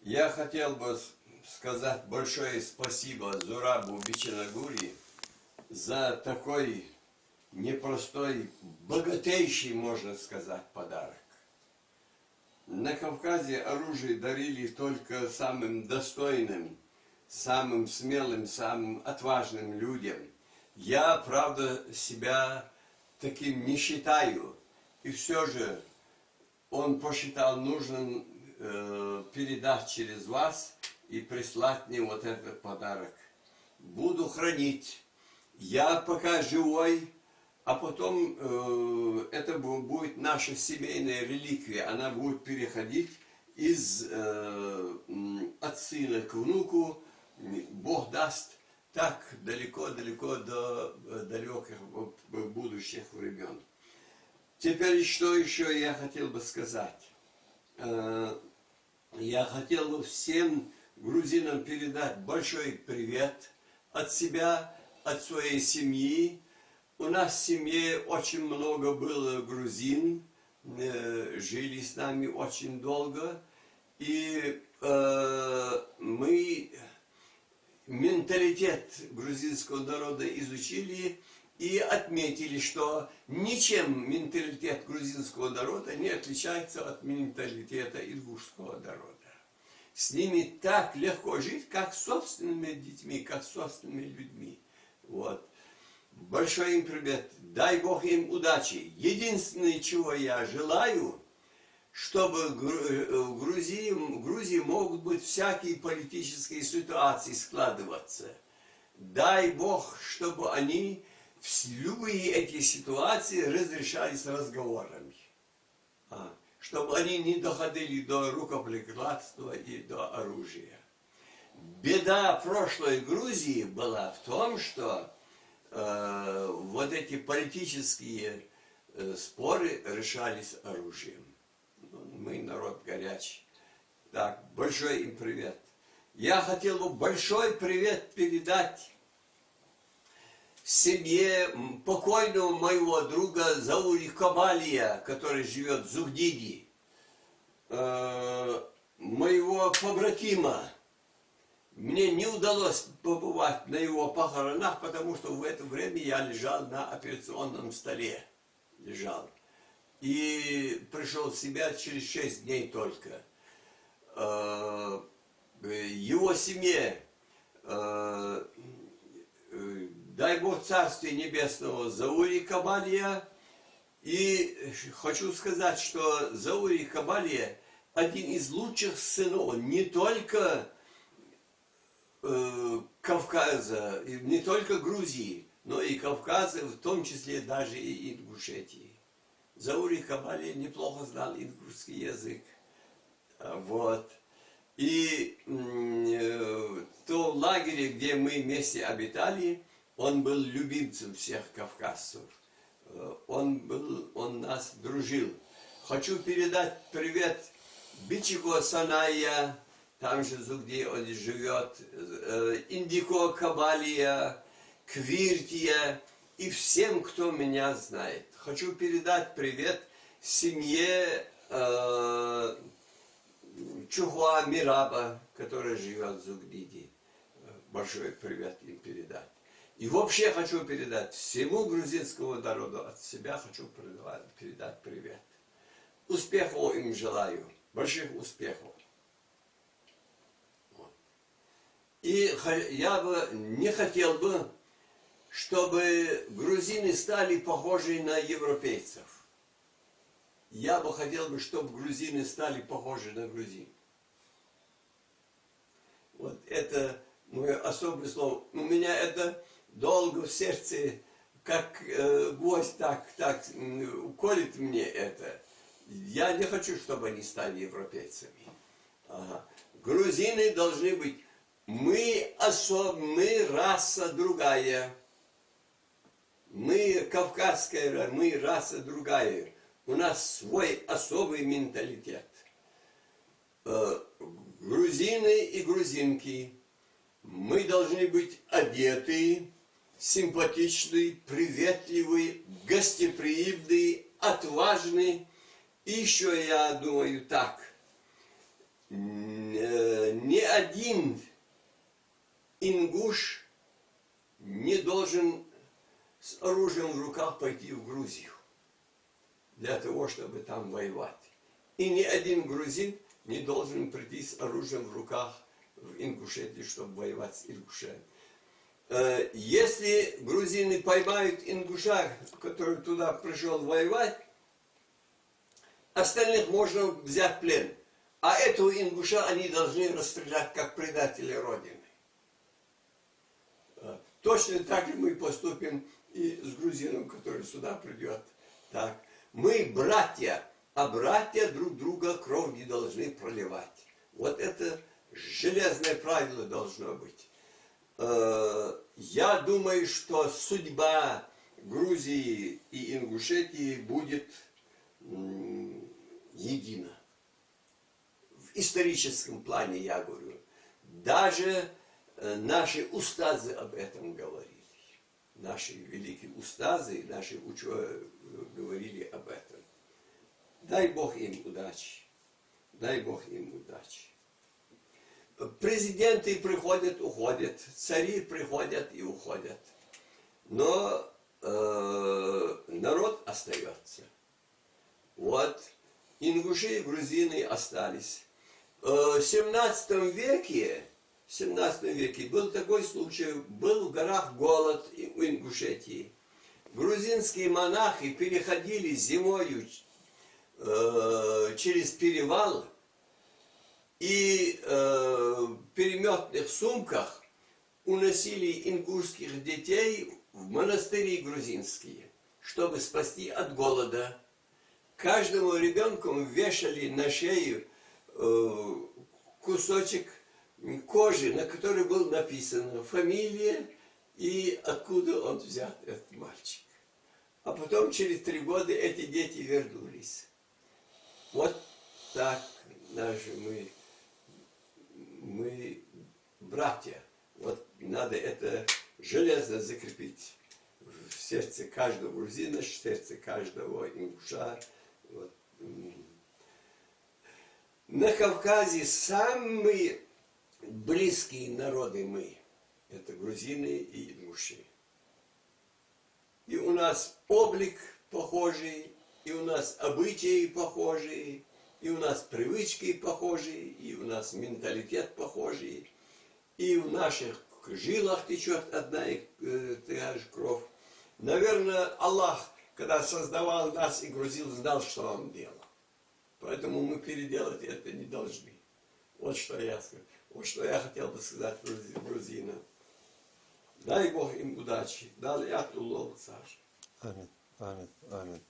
Я хотел бы сказать большое спасибо Зурабу Биченогури за такой непростой, богатейший, можно сказать, подарок. На Кавказе оружие дарили только самым достойным, самым смелым, самым отважным людям. Я, правда, себя таким не считаю. И все же он посчитал нужным передать через вас и прислать мне вот этот подарок. Буду хранить. Я пока живой, а потом это будет наша семейная реликвия. Она будет переходить от сына к внуку. Бог даст, так далеко-далеко до далеких будущих времен. Теперь что еще я хотел бы сказать? Я хотел бы всем грузинам передать большой привет от себя, от своей семьи. У нас в семье очень много было грузин, жили с нами очень долго. И мы менталитет грузинского народа изучили и отметили, что ничем менталитет грузинского народа не отличается от менталитета ингушского народа. С ними так легко жить, как с собственными детьми, как с собственными людьми. Вот. Большой им привет. Дай Бог им удачи. Единственное, чего я желаю, чтобы в Грузии могут быть всякие политические ситуации складываться. Дай Бог, чтобы они, любые эти ситуации разрешались разговорами. Чтобы они не доходили до рукоприкладства и до оружия. Беда прошлой Грузии была в том, что вот эти политические споры решались оружием. Мы народ горячий. Так, большой им привет. Я хотел бы большой привет передать семье покойного моего друга Заури Кабалия, который живет в Зугдиди, моего побратима. Мне не удалось побывать на его похоронах, потому что в это время я лежал на операционном столе. И пришел в себя через 6 дней только. Его семье, дай Бог Царствия Небесного, Заури Кабалия. И хочу сказать, что Заури Кабалия один из лучших сынов не только Кавказа, не только Грузии, но и Кавказа, в том числе даже и Ингушетии. Заури Кабалия неплохо знал ингушский язык. Вот. И в том лагере, где мы вместе обитали, он был любимцем всех кавказцев. Он нас дружил. Хочу передать привет Бичико Саная, там же, где он живет, Индико Кабалия, Квиртия и всем, кто меня знает. Хочу передать привет семье Чухуа Мираба, которая живет в Зугдиди. Большой привет им передать. И вообще хочу передать всему грузинскому народу от себя, хочу передать привет. Успехов им желаю, больших успехов. И я бы не хотел бы, чтобы грузины стали похожи на европейцев. Я бы хотел бы, чтобы грузины стали похожи на грузин. Вот это мое особое слово. У меня это долго в сердце, как гвоздь, так уколет мне это. Я не хочу, чтобы они стали европейцами. Грузины должны быть. Мы раса другая. Мы кавказская, мы раса другая. У нас свой особый менталитет. Грузины и грузинки, мы должны быть одеты, симпатичные, приветливые, гостеприимные, отважные. И еще я думаю так. ни один ингуш не должен с оружием в руках пойти в Грузию для того, чтобы там воевать. И ни один грузин не должен прийти с оружием в руках в Ингушетию, чтобы воевать с Ингушами. Если грузины поймают ингуша, который туда пришел воевать, остальных можно взять в плен. А этого ингуша они должны расстрелять как предателя Родины. Точно так же мы поступим и с грузином, который сюда придет. Так. Мы братья, а братья друг друга кровь не должны проливать. Вот это железное правило должно быть. Я думаю, что судьба Грузии и Ингушетии будет едина. В историческом плане, я говорю. Даже наши устазы об этом говорили. Наши великие устазы, наши ученые говорили об этом. Дай Бог им удачи. Дай Бог им удачи. Президенты приходят, уходят. Цари приходят и уходят. Но народ остается. Вот. Ингуши и грузины остались. В 17 веке был такой случай, был в горах голод в Ингушетии. Грузинские монахи переходили зимою через перевал и в переметных сумках уносили ингушских детей в монастыри грузинские, чтобы спасти от голода. Каждому ребенку вешали на шею кусочек кожи, на которой было написано фамилия и откуда он взят, этот мальчик. А потом через 3 года эти дети вернулись. Вот так наши мы братья. Вот надо это железно закрепить в сердце каждого грузина, в сердце каждого ингуша. Вот. На Кавказе самые близкие народы мы. Это грузины и ингуши. И у нас облик похожий, и у нас обычаи похожие, и у нас привычки похожие, и у нас менталитет похожий, и в наших жилах течет одна и та же кровь. Наверное, Аллах, когда создавал нас и грузин, знал, что Он делал. Поэтому мы переделать это не должны. Вот что я скажу. Вот что я хотел бы сказать грузинам. Дай Бог им удачи. Дай Аллах, Саша. Аминь. Аминь. Аминь.